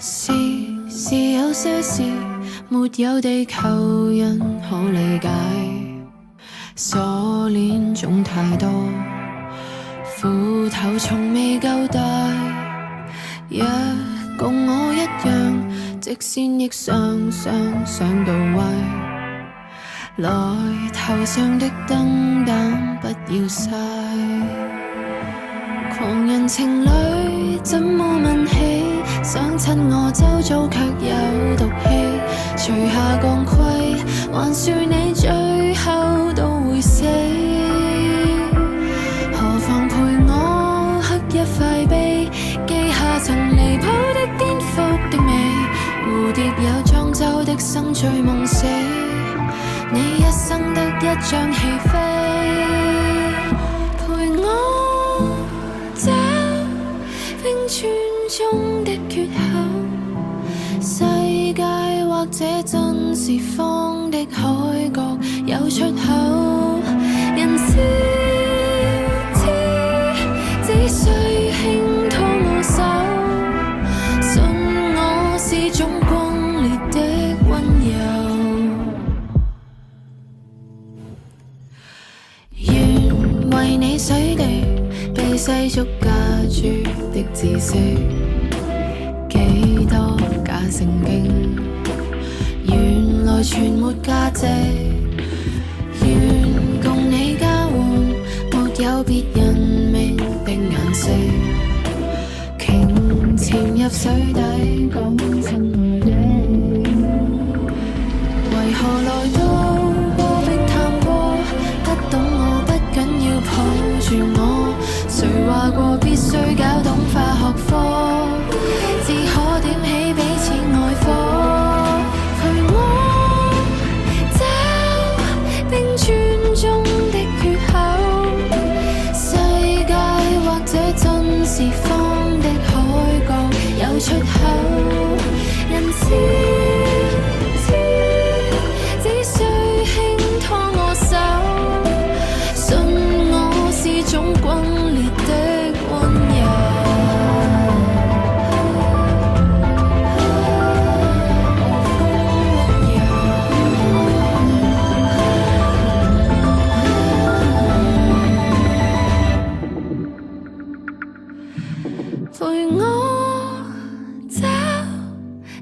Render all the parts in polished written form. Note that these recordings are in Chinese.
是有些事沒有地球人可理解，鎖鏈總太多，斧頭從未夠大。若共我一樣，直線亦常常想到歪。來頭上的燈膽不要嘥，狂人情侶怎麼問起？想親我周遭卻有毒氣，除下鋼盔，還說你最後都會死。何妨陪我刻一塊碑，記下曾離譜的顛覆的美。蝴蝶有莊周的生醉夢死，你一生得一張戲飛，陪我找冰川中的缺口。世界或者真是方的海角有出口，人知只需輕拖我手，信我是種轟烈的溫柔。願為你洗地被世俗架住的知識，幾多假聖經原來全沒價值。願共你交換沒有別人明的顏色，鯨潛入水底講親愛的，為何來到戈壁探戈，不懂我不緊要抱住我，誰話過必須搞懂化學科，只可點起彼此愛火，陪我找冰川中的缺口。世界或者真是方的海角有出口，人知只需輕拖我手，信我是種轟烈的溫柔。陪我找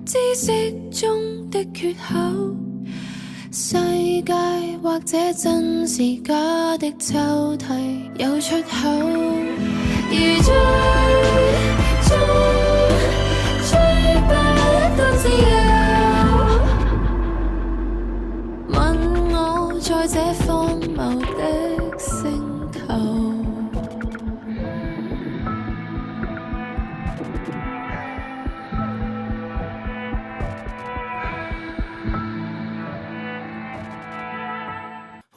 知識中的缺口，世界或者真是假的抽屜有出口，如追不到自由，問我在這荒謬的星球。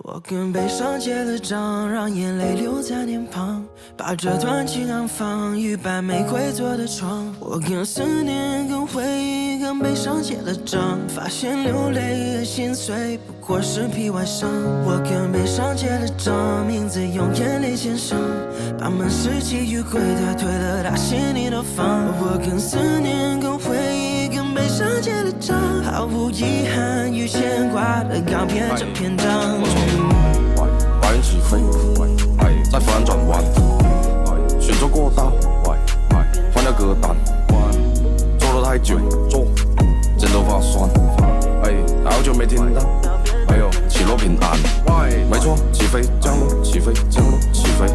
我跟悲伤结了账，让眼泪留在脸庞，把这段情安放于白玫瑰做的床。我跟思念跟回忆跟悲伤结了账，发现流泪和心碎不过是皮外伤。我跟悲伤结了账，名字用眼泪签上，把满是记忆归他推了他心里的房。我跟思念跟回忆跟悲伤结了账，毫无遗憾与牵挂的告别这篇章。白云起飞，再反转弯，选择过道，换了歌单，坐了太久，剪头发酸，好久没听到，起落平安，没错，起飞降落，起飞降落，起飞。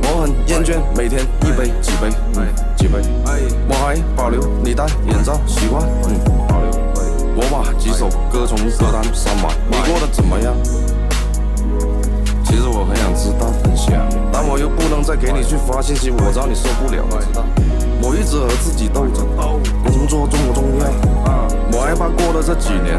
我很厌倦每天一杯几杯，几杯，我还保留你戴眼罩习惯，我把几首歌从歌单删完，你过得怎么样？其实我很想知道，但我又不能再给你去发信息，我知道你受不了。我一直和自己斗争，工作重不重要？我害怕过了这几年，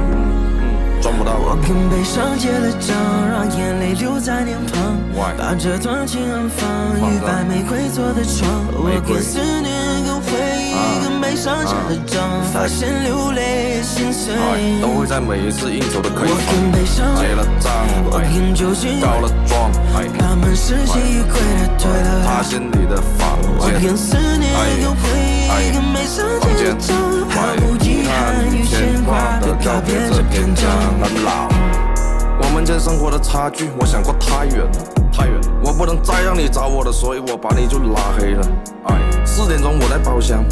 赚不到。我跟悲伤结了账，让眼泪留在脸庞，把这段情安放于白玫瑰做的床。我跟思念跟回忆跟悲悲伤结了账，发现流泪心碎，都会在每一次应酬的可以我跟悲伤结了账，我跟酒精告了状，他们是习以归的对了，他心里的房我间，跟思念跟回忆跟悲伤结了账，毫无遗憾与牵挂的告别这篇章。我们间生活的差距，我想过太远了，太远了。我不能再让你找我了，所以我把你就拉黑了。4点钟我在包厢，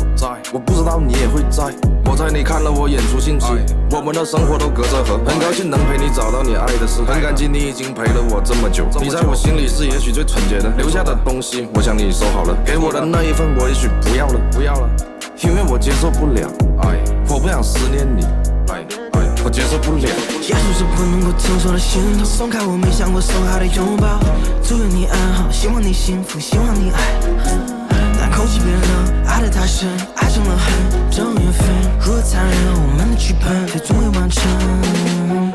我不知道你也会在。我猜你看了我演出信息，我们的生活都隔着河。很高兴能陪你找到你爱的事，很感激你已经陪了我这么久。你在我心里是也许最纯洁的，留下的东西，我想你收好了。给我的那一份，我也许不要了，不要了，因为我接受不了，我不想思念你。我接受不了，也许是不能够承受的心痛，松开我没想过松开的拥抱。祝愿你安好，希望你幸福，希望你爱。但空气变冷，爱得太深，爱成了恨，这种缘分如何残忍，我们的剧本最终会完成。